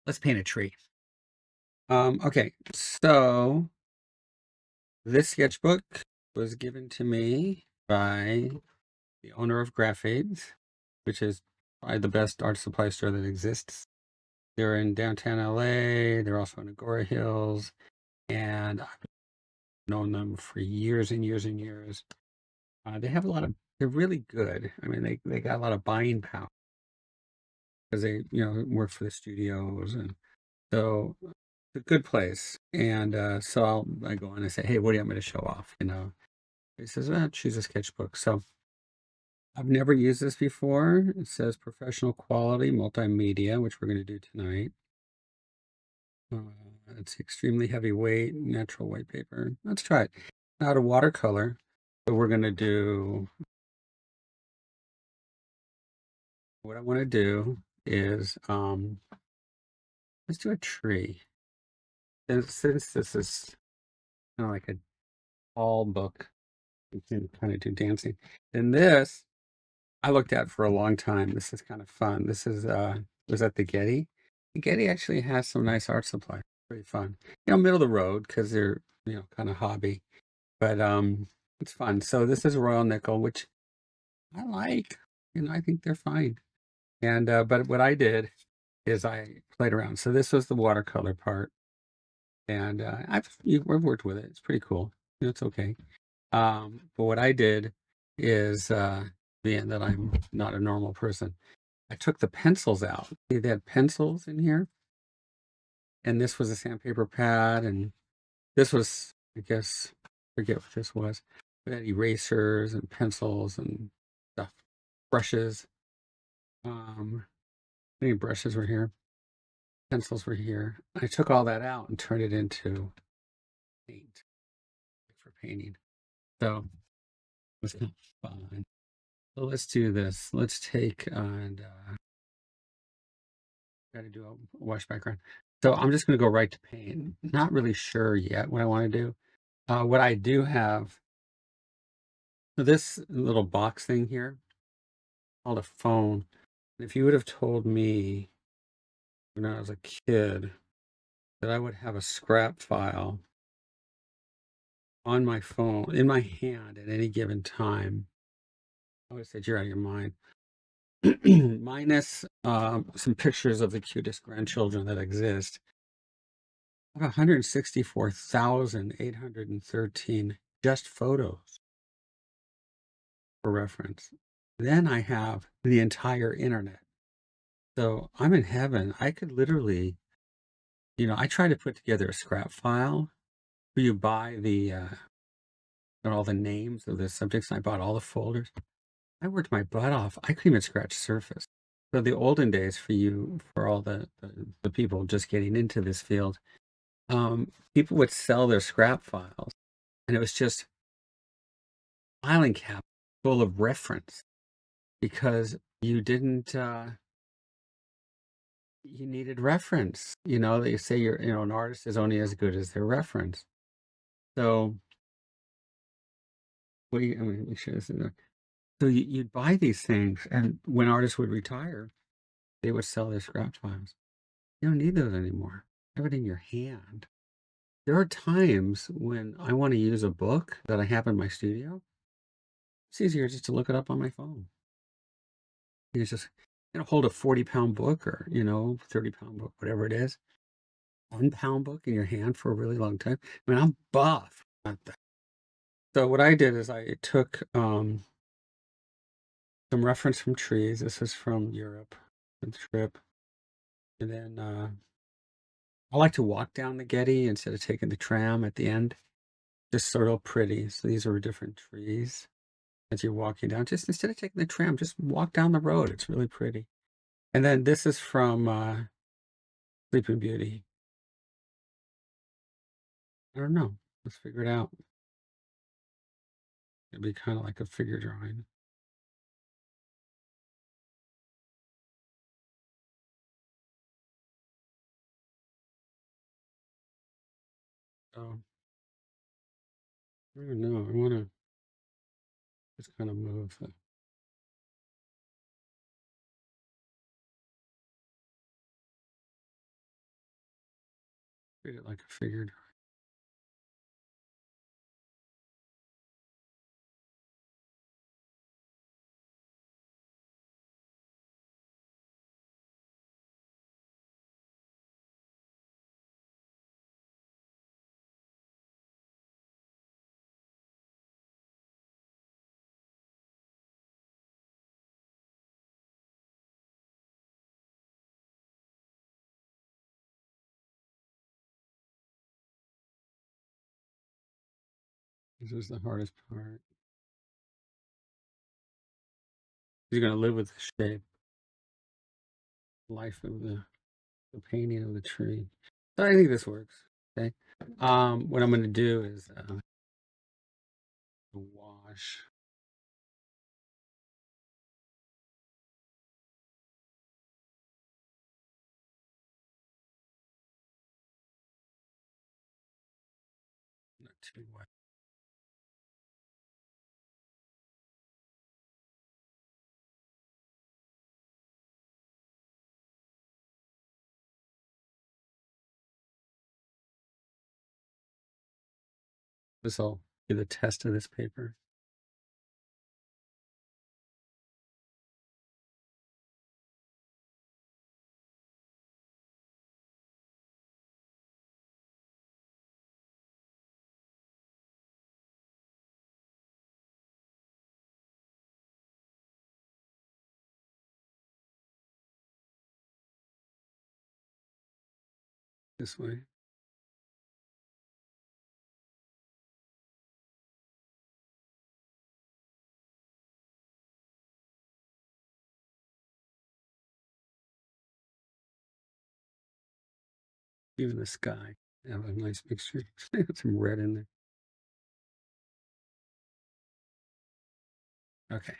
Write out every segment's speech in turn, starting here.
Let's paint a tree. Okay, so this sketchbook was given to me by the owner of Graphics, which is probably the best art supply store that exists. They're in downtown LA. They're also in Agora Hills, and I've known them for years and years and years. They have a lot of. They're really good. I mean, they got a lot of buying power because they work for the studios, and so it's a good place. And so I go in and say, hey, what do you want me to show off? He says, well, choose a sketchbook. So I've never used this before. It says professional quality multimedia, which we're going to do tonight. It's extremely heavyweight, natural white paper. Let's try it. Not a watercolor, but we're going to do what I want to do is let's do a tree. And since this is kind of like a tall book, you can kind of do dancing. Then this I looked at for a long time. This is kind of fun. This is was at the Getty. The Getty actually has some nice art supply. Pretty fun. Middle of the road because they're, kind of hobby. But it's fun. So this is Royal Nickel, which I like. I think they're fine. And but what I did is I played around. So this was the watercolor part. And I've worked with it. It's pretty cool. It's okay. But what I did is being that I'm not a normal person, I took the pencils out. See, they had pencils in here, and this was a sandpaper pad, and this was, I guess, forget what this was. We had erasers and pencils and stuff, brushes. Any brushes were here, pencils were here. I took all that out and turned it into paint for painting. So it was kind of fun. So let's do this. Let's take and got to do a wash background. So I'm just going to go right to paint. Not really sure yet what I want to do. What I do have, so this little box thing here called a phone. If you would have told me when I was a kid that I would have a scrap file on my phone in my hand at any given time, I would have said you're out of your mind. Minus some pictures of the cutest grandchildren that exist. I have 164,813 just photos for reference. Then I have the entire internet. So I'm in heaven. I could literally, I try to put together a scrap file where you buy all the names of the subjects. I bought all the folders. I worked my butt off. I couldn't even scratch surface. So the olden days for all the people just getting into this field, people would sell their scrap files, and it was just filing cabinet full of reference because you needed reference. They say an artist is only as good as their reference. So I mean, we should, so you'd buy these things, and when artists would retire, they would sell their scrap files. You don't need those anymore. Have it in your hand. There are times when I want to use a book that I have in my studio. It's easier just to look it up on my phone. It's just hold a 40-pound book or 30-pound book, whatever it is. 1-pound book in your hand for a really long time. I mean, I'm buff. So what I did is I took some reference from trees. This is from Europe, the trip. And then I like to walk down the Getty instead of taking the tram at the end. Just sort of pretty. So these are different trees as you're walking down. Just instead of taking the tram, just walk down the road. It's really pretty. And then this is from Sleeping Beauty. I don't know. Let's figure it out. It'd be kind of like a figure drawing. So I don't know. I want to just kind of move. Treat it like a figured This is the hardest part. You're gonna live with the shape, life of the painting of the tree. So I think this works. Okay. What I'm gonna do is wash. Not too wet. This will be the test of this paper. This way. Even the sky. Have a nice mixture. Some red in there. Okay.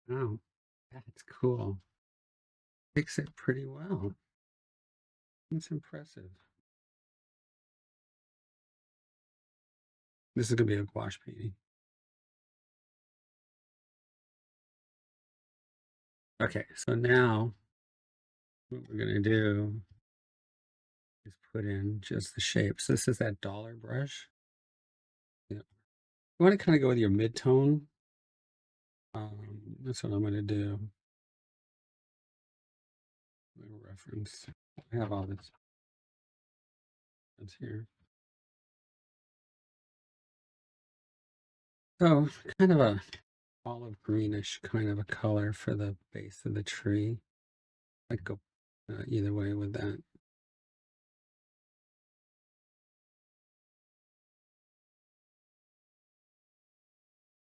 Oh, that's cool. Fix it pretty well. It's impressive. This is gonna be a gouache painting. Okay, so now what we're gonna do is put in just the shapes. This is that dollar brush. Yeah. You want to kind of go with your mid-tone. That's what I'm gonna do. My reference. I have all this here. So kind of a olive greenish kind of a color for the base of the tree. I'd go either way with that.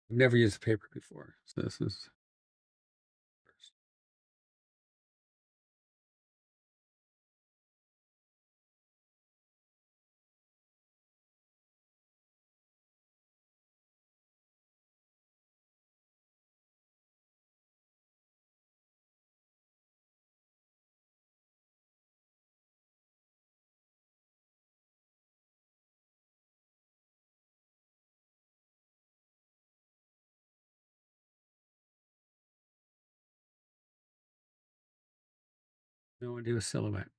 I've never used paper before, so this is first. No one do a silhouette.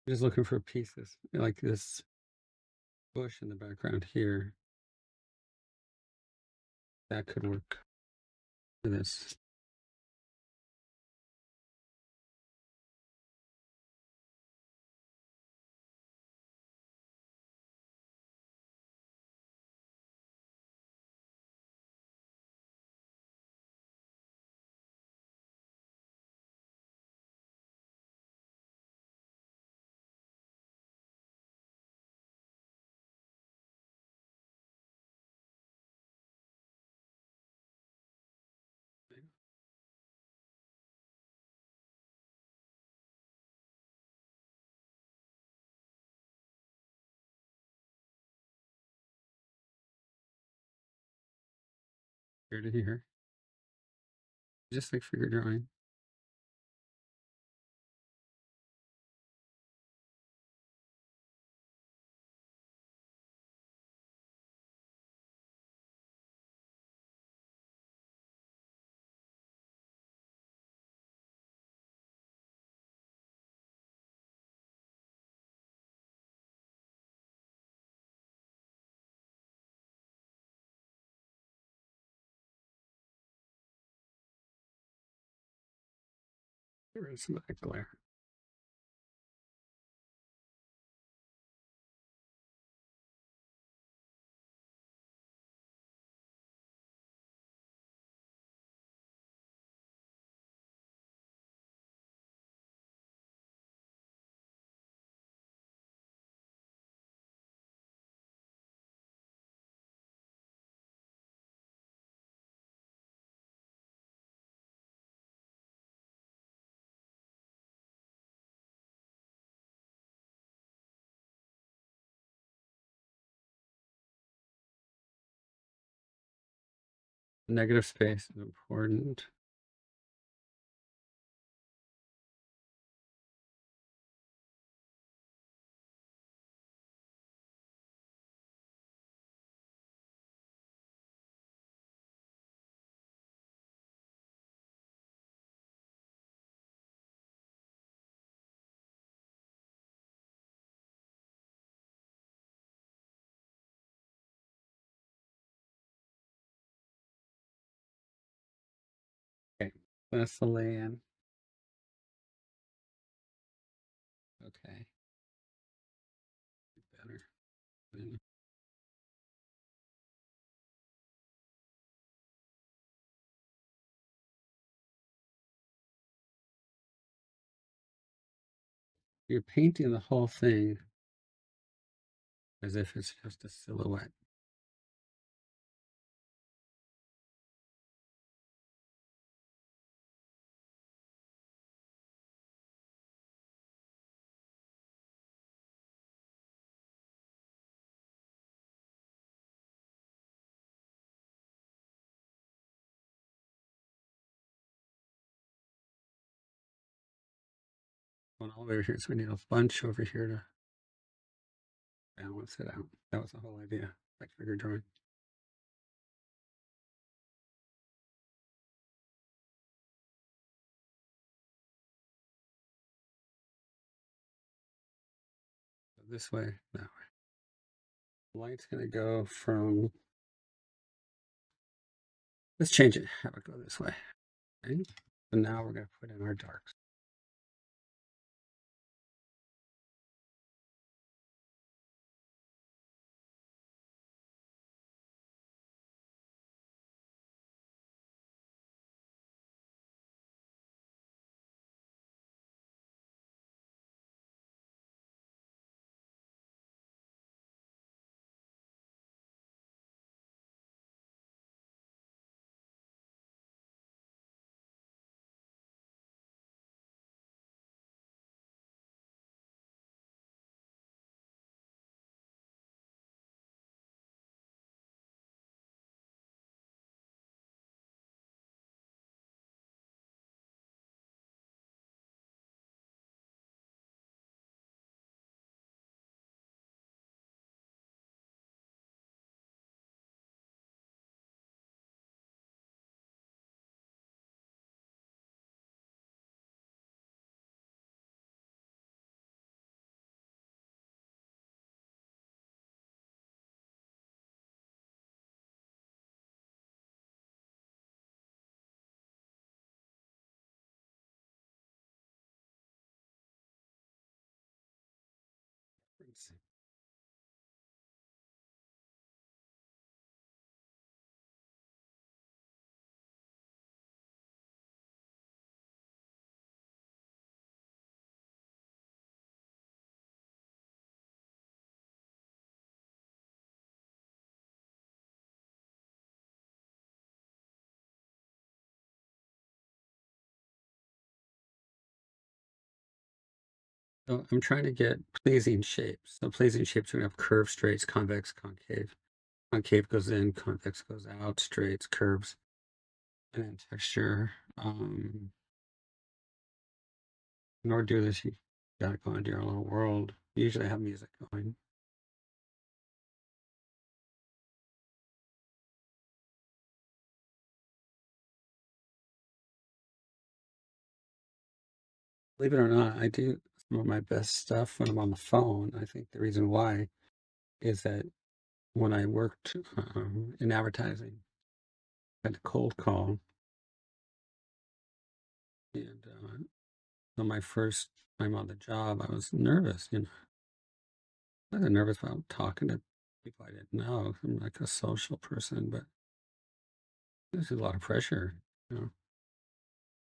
Just looking for pieces like this bush in the background here. That could work for this. Here to here. Just like figure drawing. Get rid of some of that glare. Negative space is important. Okay, that's the lay-in. Okay, better. You're painting the whole thing as if it's just a silhouette. Going all over here, so we need a bunch over here to balance it out. That was the whole idea, like figure drawing. So this way, that way. Light's gonna go from, let's change it, have it go this way. Okay? So now we're gonna put in our darks. So I'm trying to get pleasing shapes. So pleasing shapes are gonna have curves, straights, convex, concave. Concave goes in, convex goes out, straights, curves, and then texture. In order to do this, you gotta go into your little world. You usually have music going. Believe it or not, I do some of my best stuff when I'm on the phone. I think the reason why is that when I worked in advertising, I had a cold call, and So my first time on the job, I was nervous, I was nervous about talking to people I didn't know. I'm like a social person, but there's a lot of pressure, you know,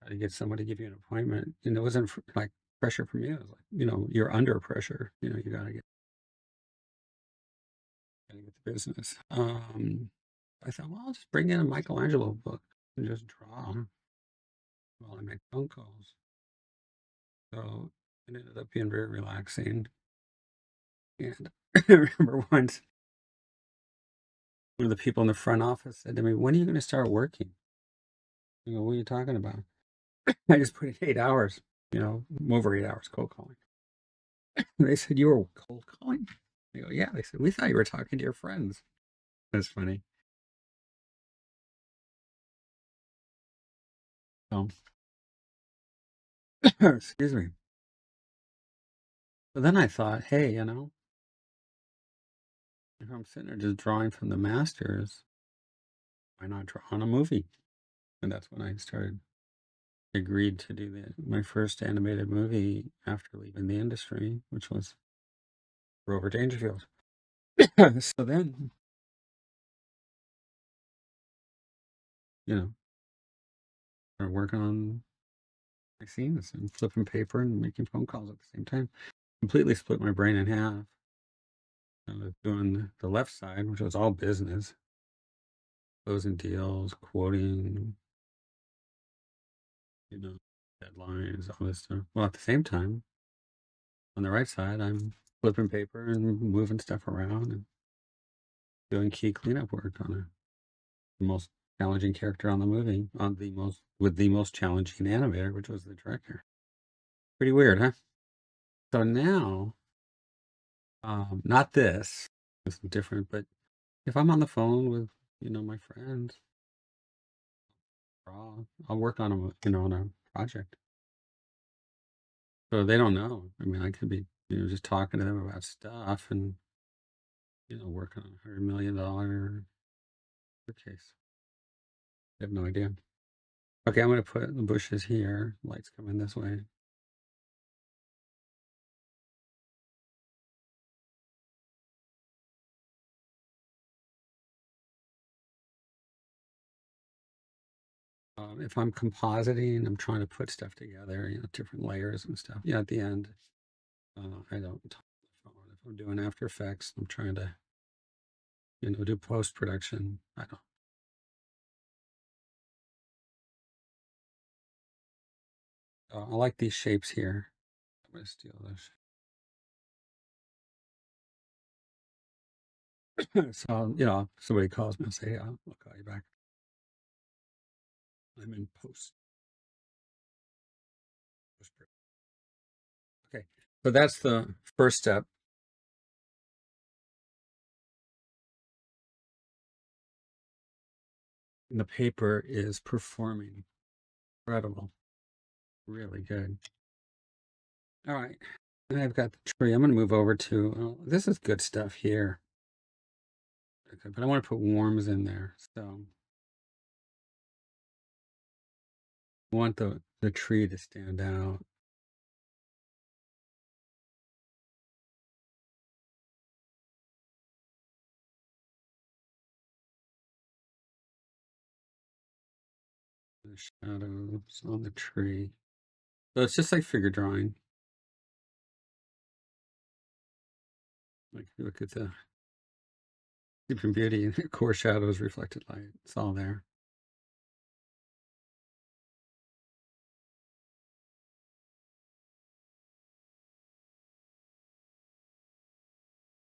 how to get someone to give you an appointment. And it wasn't like pressure from you. It was like, you're under pressure. You gotta get the business. I thought, well, I'll just bring in a Michelangelo book and just draw while I make phone calls. So it ended up being very relaxing. And I remember once one of the people in the front office said to me, "When are you going to start working?" What are you talking about? I just put in 8 hours, over 8 hours cold calling. And they said, "You were cold calling?" I go, "Yeah." They said, "We thought you were talking to your friends." That's funny. So, excuse me. But then I thought, hey, if I'm sitting there just drawing from the masters, why not draw on a movie? And that's when I agreed to do my first animated movie after leaving the industry, which was Grover Dangerfield. So then, you know, started working on my scenes and flipping paper and making phone calls at the same time. Completely split my brain in half. I was doing the left side, which was all business, closing deals, quoting, you know, deadlines, all this stuff. Well, at the same time, on the right side, I'm flipping paper and moving stuff around and doing key cleanup work on the most challenging character on the movie, with the most challenging animator, which was the director. Pretty weird, huh? So now, not this, it's different, but if I'm on the phone with, my friends, I'll work on on a project. So they don't know. I mean, I could be, just talking to them about stuff and, working on $100 million case. I have no idea. Okay, I'm going to put the bushes here. Lights coming this way. If I'm compositing, I'm trying to put stuff together, different layers and stuff. Yeah, at the end, I don't talk on the phone. If I'm doing After Effects, I'm trying to, do post production. I don't. I like these shapes here. I'm going to steal those. So, somebody calls me and say, yeah, I'll call you back. I'm in post. Okay. So that's the first step. And the paper is performing. Incredible. Really good. All right. And I've got the tree. I'm going to move over to, this is good stuff here. Okay, but I want to put worms in there. So I want the tree to stand out. The shadows on the tree. So it's just like figure drawing. Like look at the Sleeping Beauty, core shadows, reflected light. It's all there.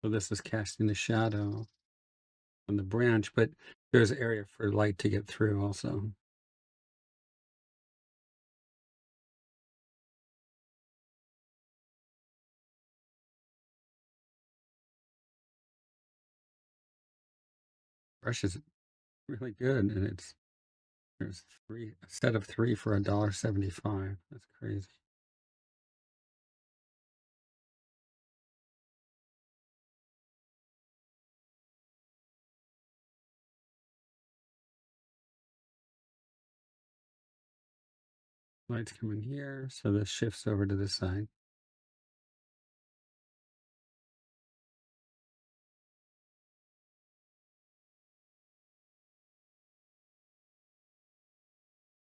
So this is casting the shadow on the branch, but there's area for light to get through also. Brush is really good, and there's a set of three for $1.75. That's crazy. Light's coming here, so this shifts over to this side.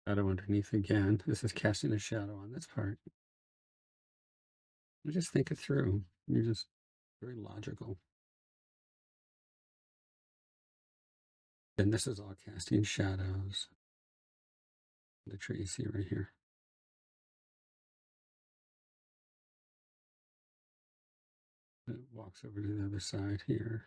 Shadow underneath again. This is casting a shadow on this part. You just think it through. You're just very logical. Then this is all casting shadows. The tree you see right here. It walks over to the other side here.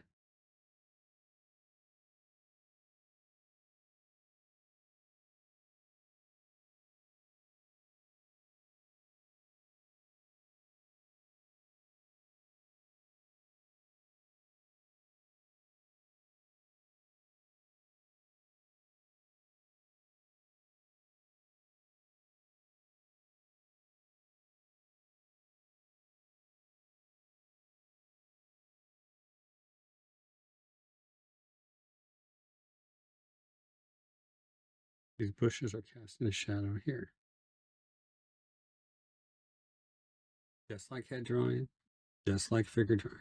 These bushes are casting a shadow here. Just like head drawing, just like figure drawing.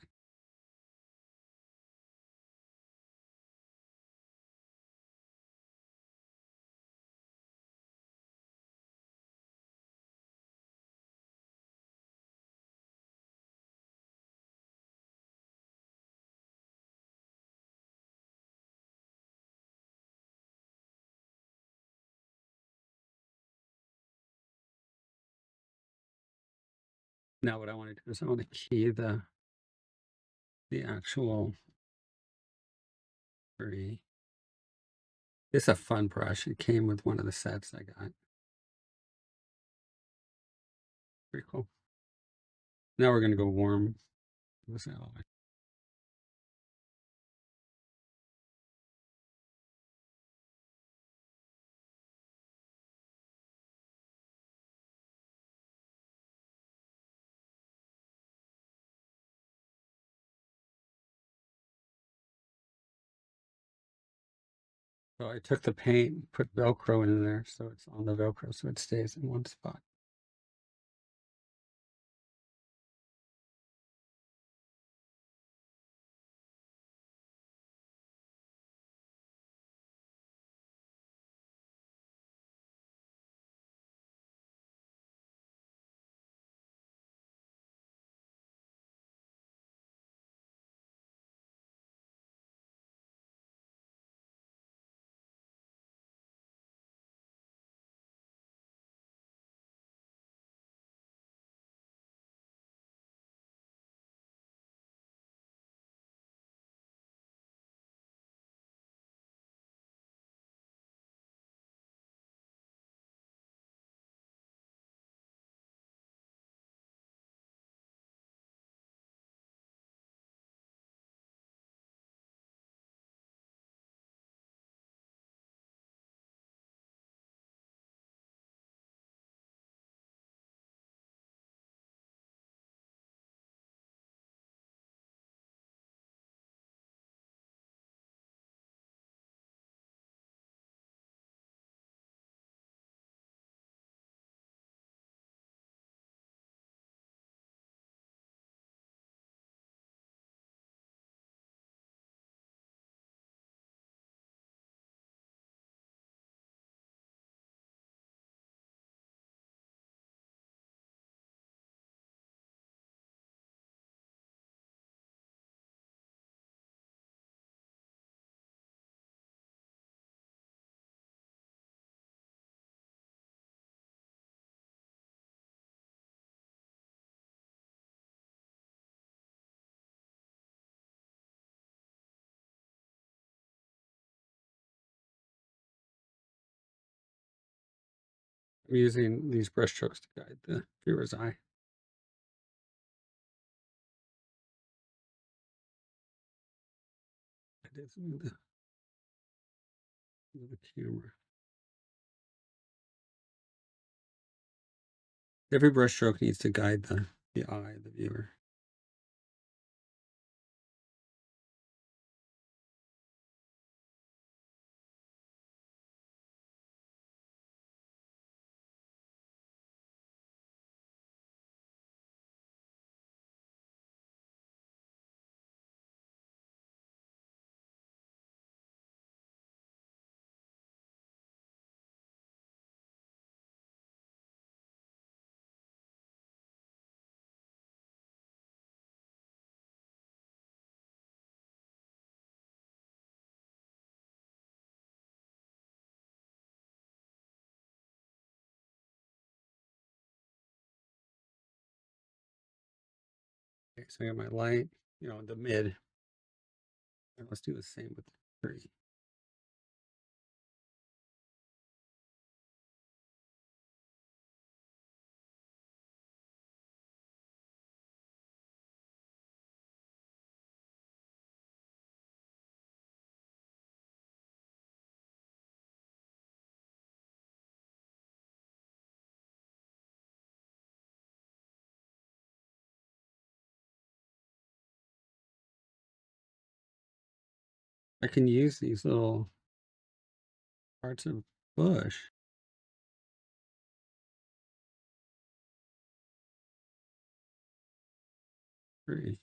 Now what I want to do is I want to key the actual tree. It's a fun brush. It came with one of the sets I got. Pretty cool. Now we're going to go warm. What's that all like? So I took the paint, put Velcro in there, so it's on the Velcro, so it stays in one spot. I'm using these brush strokes to guide the viewer's eye. It is with the camera. Every brush stroke needs to guide the eye of the viewer. Okay, so I got my light, the mid. And let's do the same with the tree. I can use these little parts of bush tree.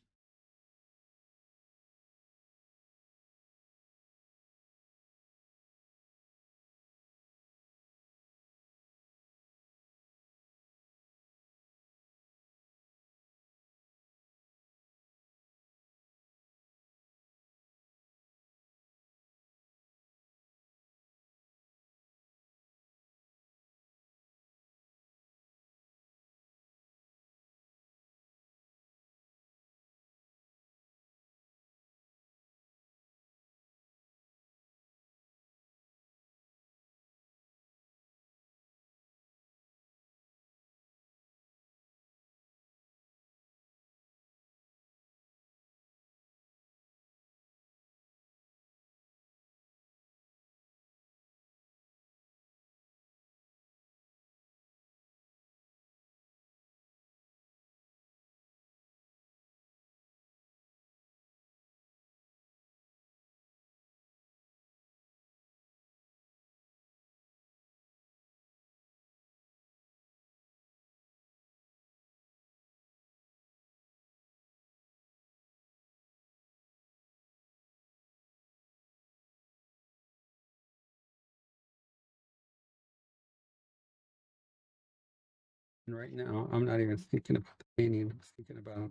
And right now, I'm not even thinking about the painting. I'm thinking about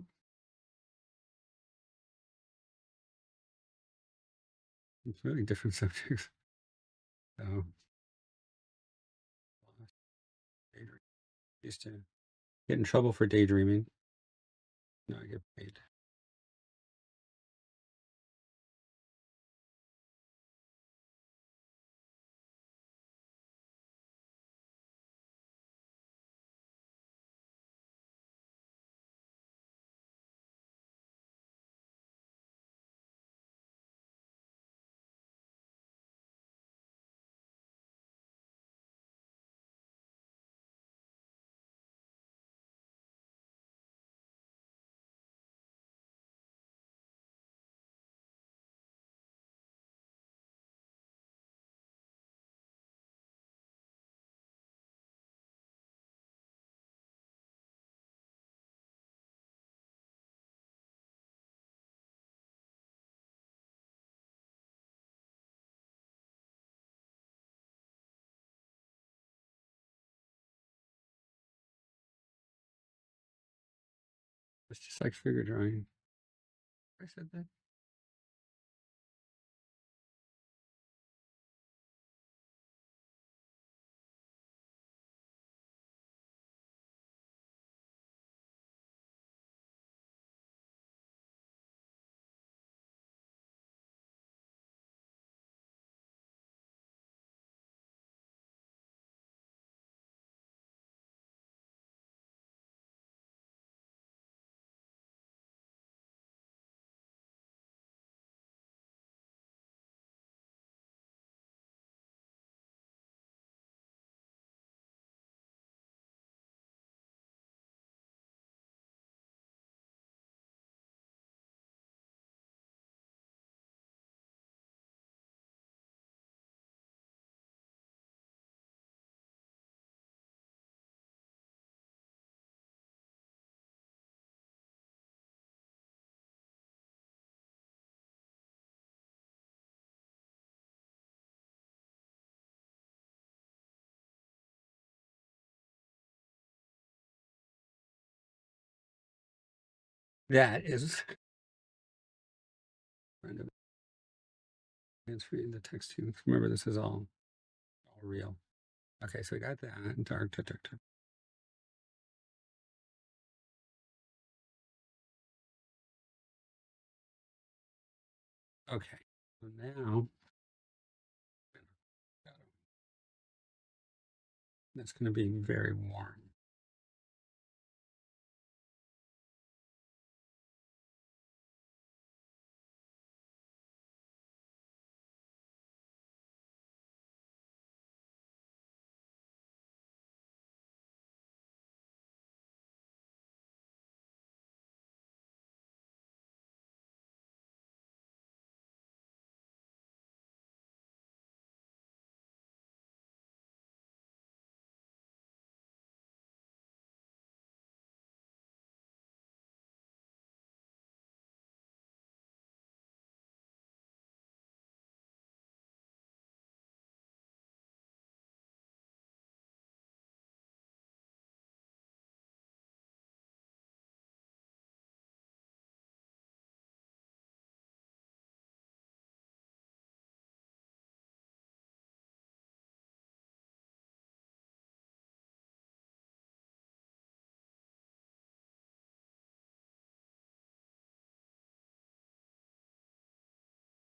really different subjects. So, daydream. Used to get in trouble for daydreaming. Now I get paid. It's just like figure drawing. I said that. That is kind of transferring the text to. Remember, this is all real. Okay, so we got that. Dark, dark, dark, dark. Okay. So now it's going to be very warm.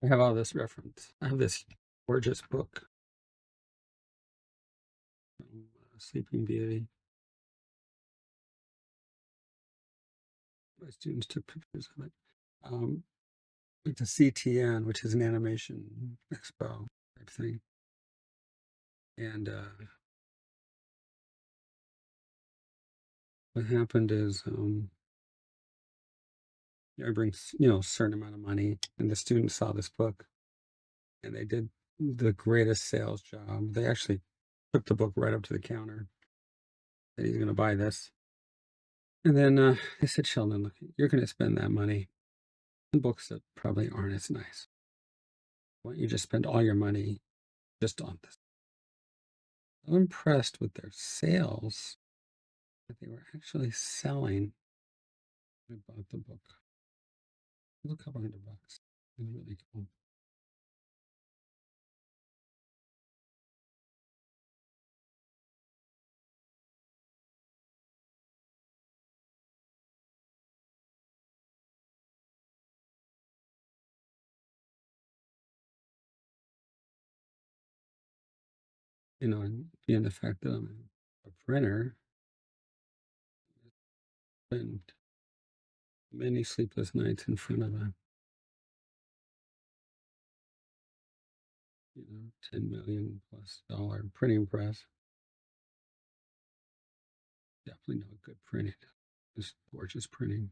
I have all this reference. I have this gorgeous book from Sleeping Beauty. My students took pictures of it. It's a CTN, which is an animation expo type thing. And what happened is I bring a certain amount of money, and the students saw this book, and they did the greatest sales job. They actually took the book right up to the counter. That he's going to buy this, and then they said, "Sheldon, look, you're going to spend that money on books that probably aren't as nice. Why don't you just spend all your money just on this?" I'm impressed with their sales that they were actually selling. I bought the book. It was a couple $100. It was really cool. And being the fact that I'm a printer, spend many sleepless nights in front of a 10 million plus dollar printing press. Definitely not good printing. Just gorgeous printing.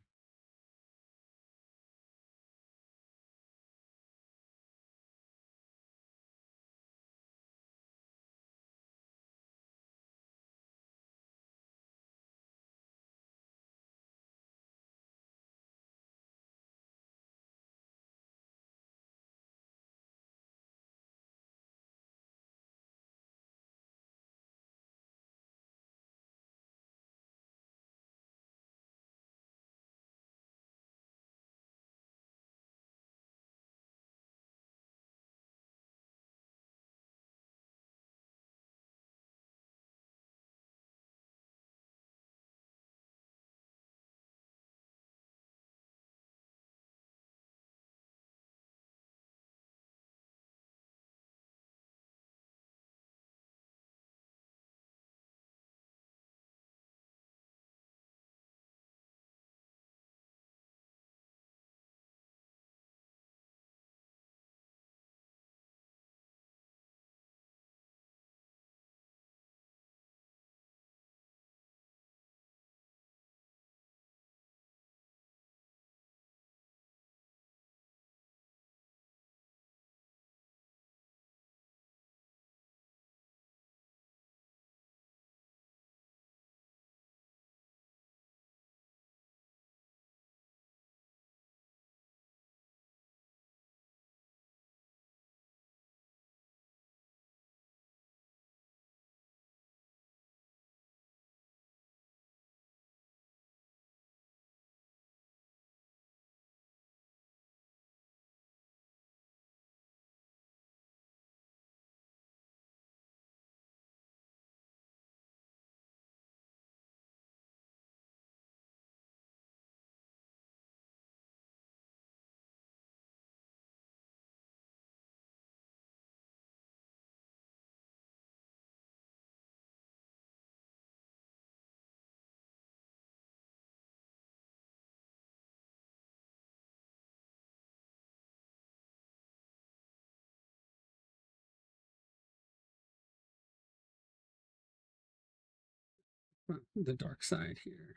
the dark side here.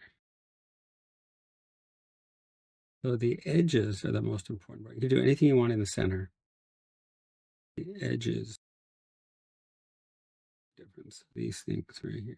So the edges are the most important part. You can do anything you want in the center. The edges, difference, these things right here.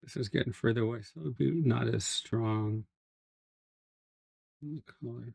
This is getting further away, so it'll be not as strong in the color.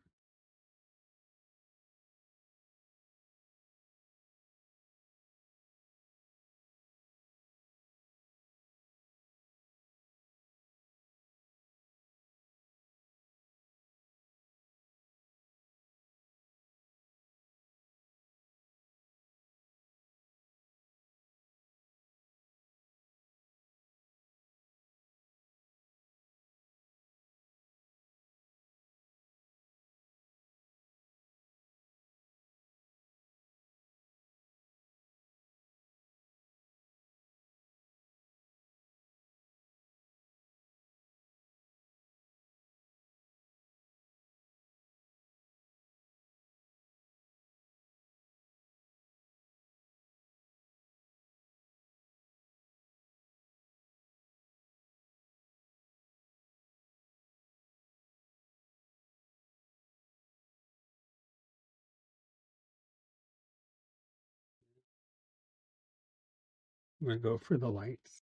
I'm gonna go for the lights.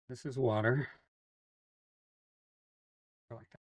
This is water. I like that.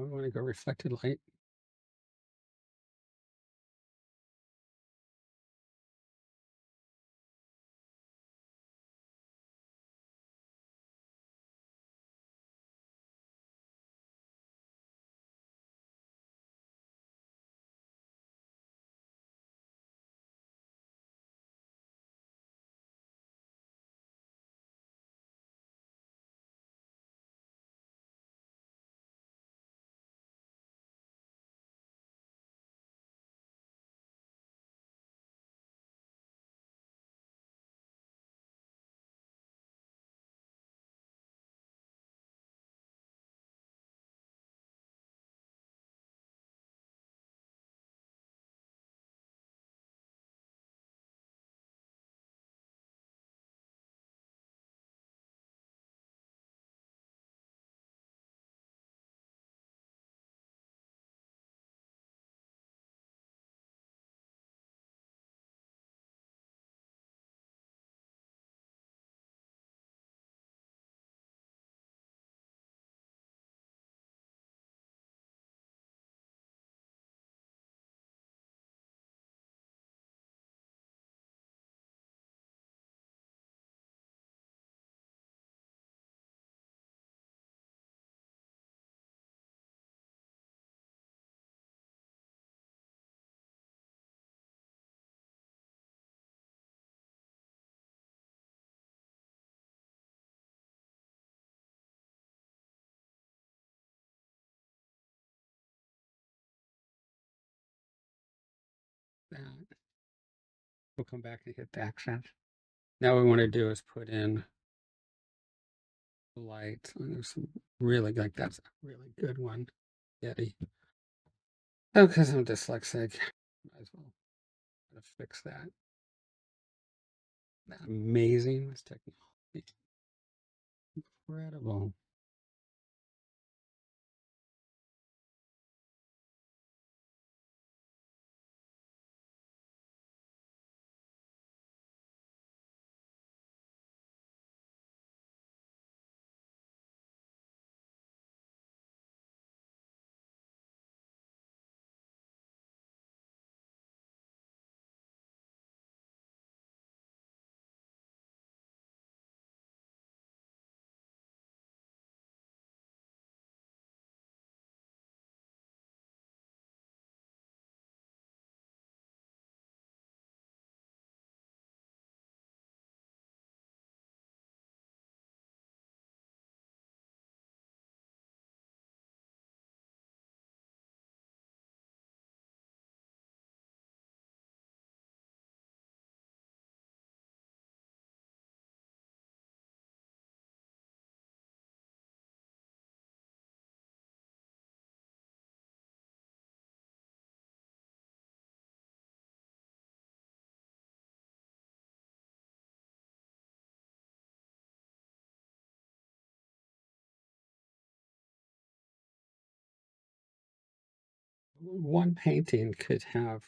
we want to go reflected light. That. We'll come back and hit the accent. Now what we want to do is put in the light. And there's some really, like, that's a really good one. Getty. Oh, because I'm dyslexic. Might as well try to fix that. Amazing. This technology. Incredible. One painting could have,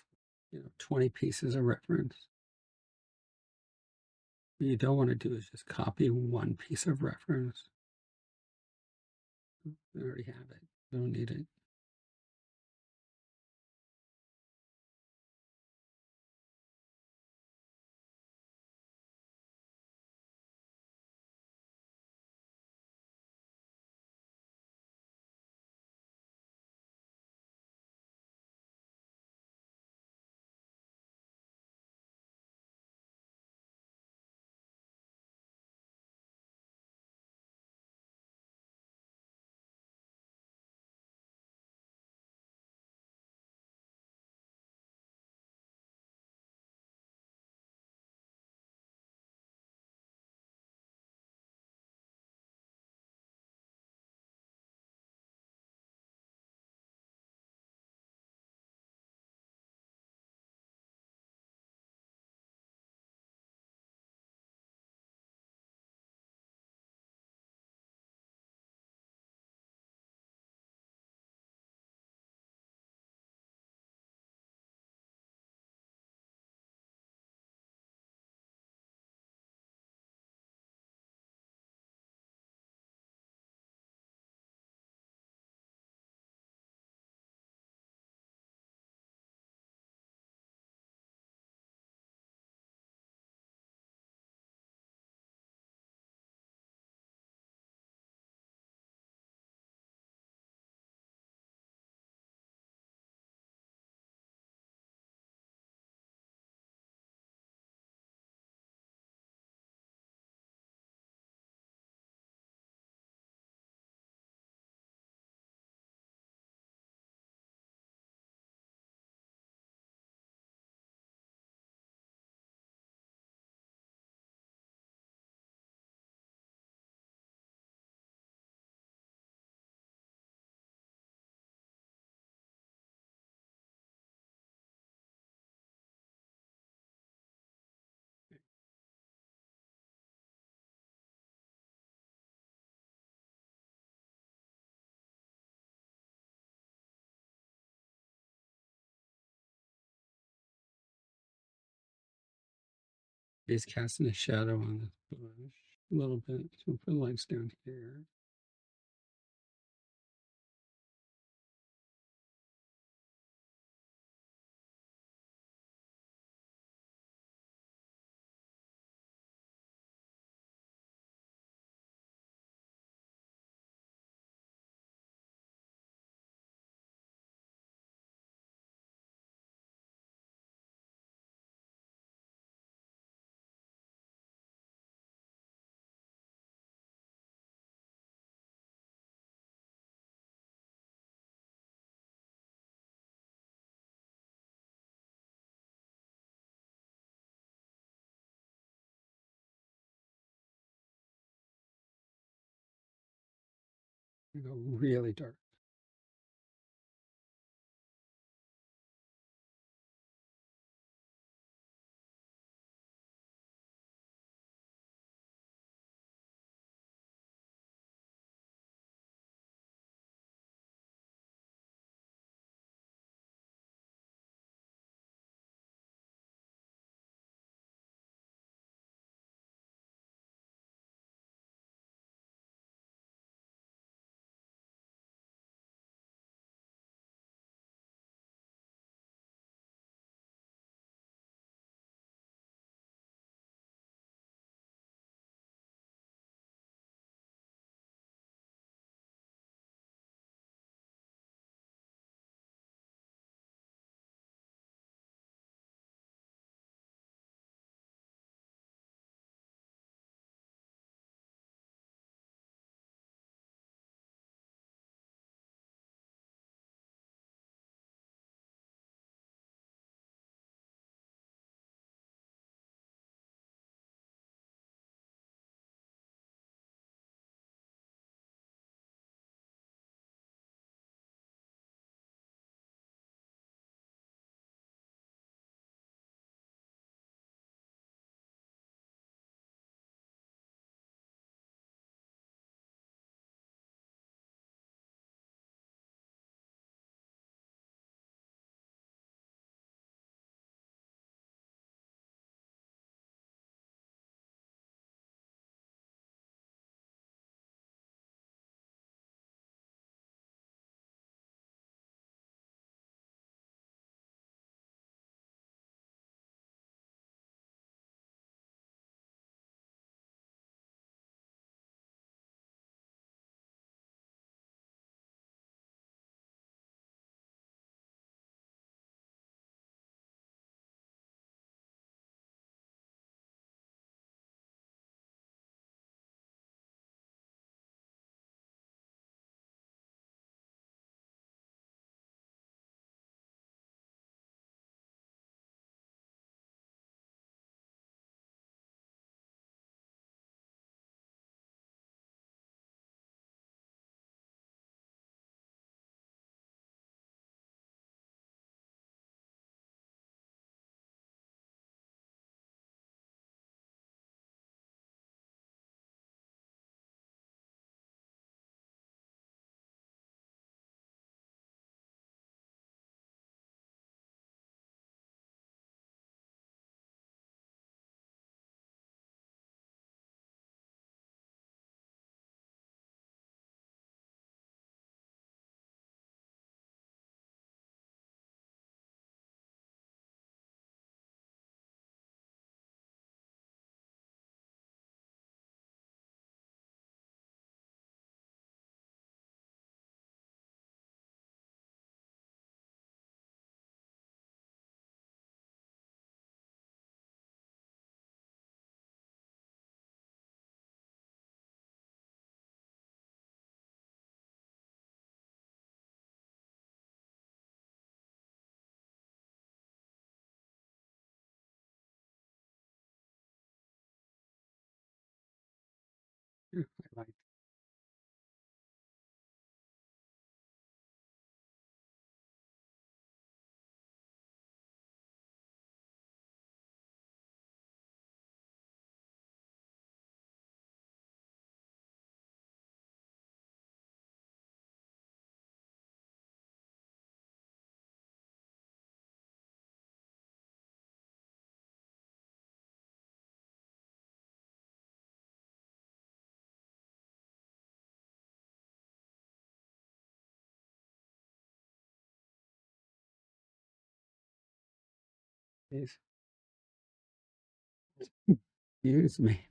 20 pieces of reference. What you don't want to do is just copy one piece of reference. We already have it. We don't need it. He's casting a shadow on this bush a little bit. So we'll put lights down here. We go really dark. I like Please use me.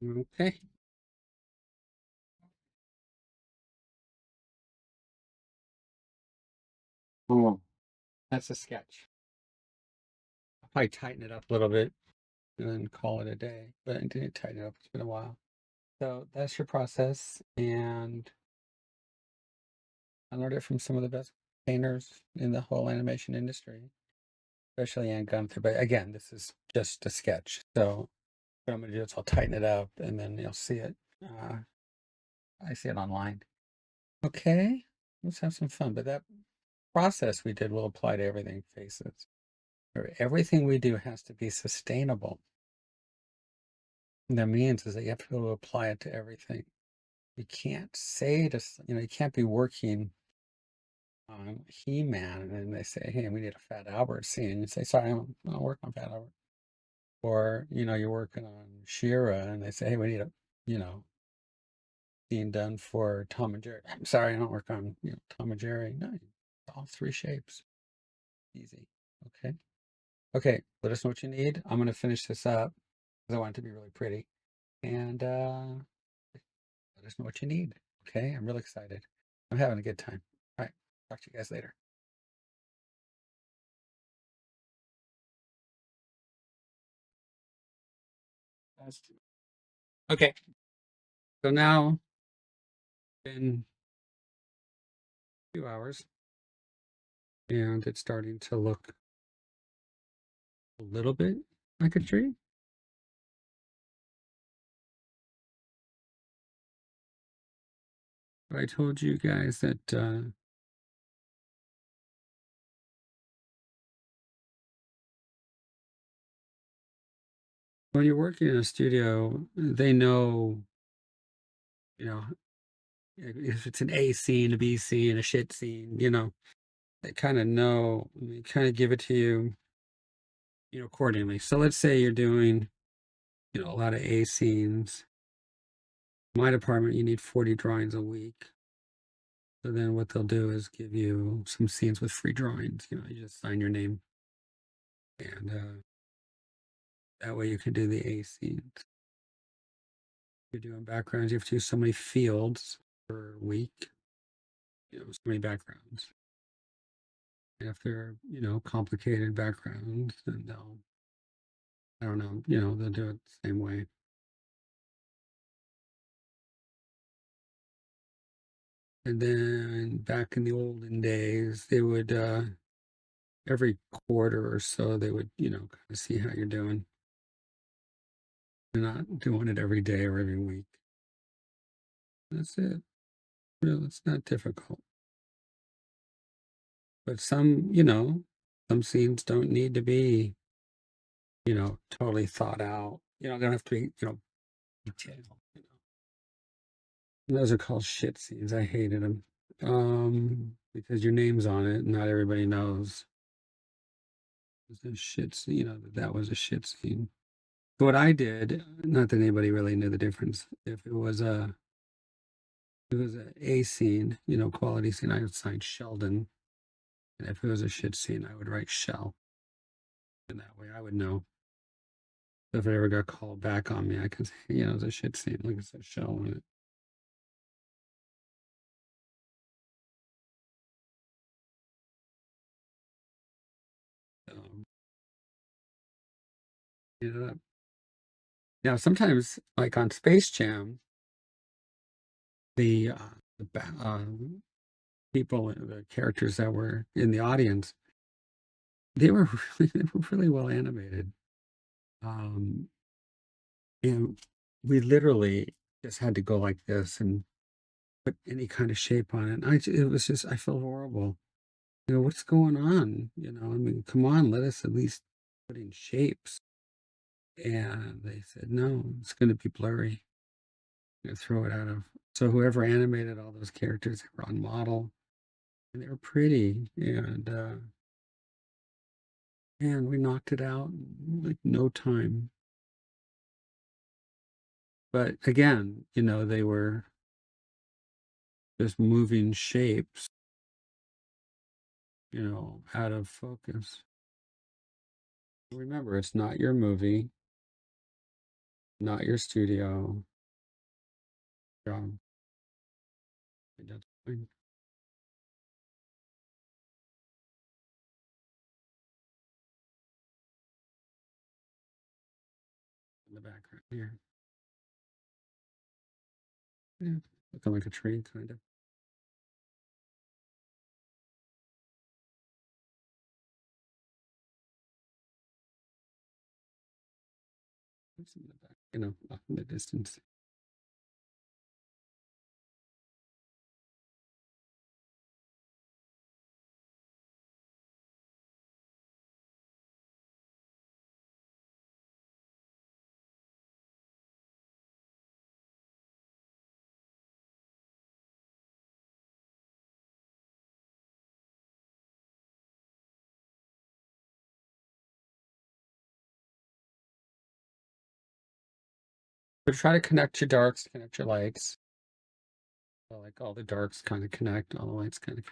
Okay. Oh, that's a sketch. I'll probably tighten it up a little bit and then call it a day. But I didn't tighten it up. It's been a while. So that's your process. And I learned it from some of the best painters in the whole animation industry, especially Ann Gunther. But again, this is just a sketch. So what I'm going to do is I'll tighten it up and then you'll see it. I see it online. Okay, let's have some fun. But that process we did will apply to everything faces. Or everything we do has to be sustainable. And that means is that you have to be able to apply it to everything. You can't say to, you can't be working on He-Man and then they say, hey, we need a Fat Albert scene. You say, sorry, I don't work on Fat Albert. Or, you're working on She-Ra and they say, hey, we need a, you know, scene done for Tom and Jerry. I'm sorry, I don't work on, Tom and Jerry. No, all three shapes. Easy. Okay. Okay, let us know what you need. I'm going to finish this up because I want it to be really pretty. And let us know what you need. Okay, I'm really excited. I'm having a good time. All right, talk to you guys later. Okay, so now been 2 hours and it's starting to look a little bit like a tree. I told you guys that when you're working in a studio, they know, you know, if it's an A scene, a B scene, a shit scene, they kind of know, they kind of give it to you, accordingly. So let's say you're doing, a lot of A scenes. My department, you need 40 drawings a week. So then what they'll do is give you some scenes with free drawings. You just sign your name and that way you can do the A scenes. If you're doing backgrounds, you have to do so many fields per week, so many backgrounds. And if they're, complicated backgrounds, then they'll, I don't know, they'll do it the same way. And then back in the olden days, they would, every quarter or so, they would, kind of see how you're doing. They're not doing it every day or every week. That's it. It's not difficult. But some scenes don't need to be, totally thought out. They don't have to be, detailed. Those are called shit scenes. I hated them. Because your name's on it, not everybody knows. It's a shit scene, that was a shit scene. What I did, not that anybody really knew the difference. If it was a scene, quality scene, I would sign Sheldon. And if it was a shit scene, I would write Shell. And that way I would know. So if it ever got called back on me, I could say, it was a shit scene. Like I said, Shell on it. Um, ended up now sometimes, like on Space Jam, the people, the characters that were in the audience, they were they were really well animated. Um, and we literally just had to go like this and put any kind of shape on it. It was just, I felt horrible. What's going on? I mean, come on, let us at least put in shapes. And they said, no, it's going to be blurry. Throw it out of. So whoever animated all those characters, they were on model and they were pretty. And we knocked it out in like no time. But again, they were just moving shapes, out of focus. Remember, it's not your movie, not your studio job. That's fine. In the background here. Yeah, looking like a tree, kind of. It's in the back, off in the distance. But try to connect your darks, connect your lights. So like all the darks kind of connect, all the lights kind of.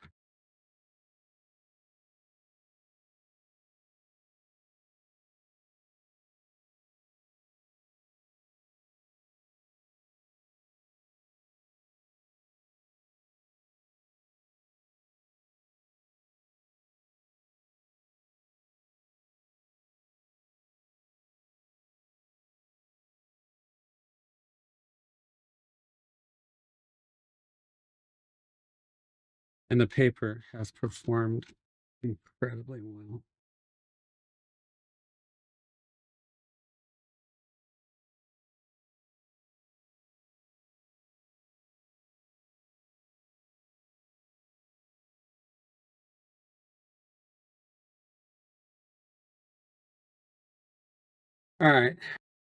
And the paper has performed incredibly well. All right,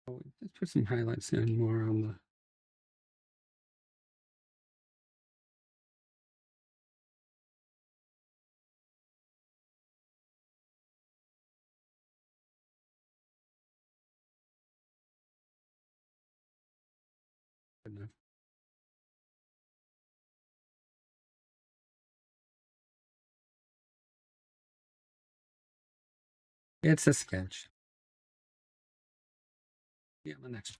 let's put some highlights in more on the. Good enough. It's a sketch. Yeah, the next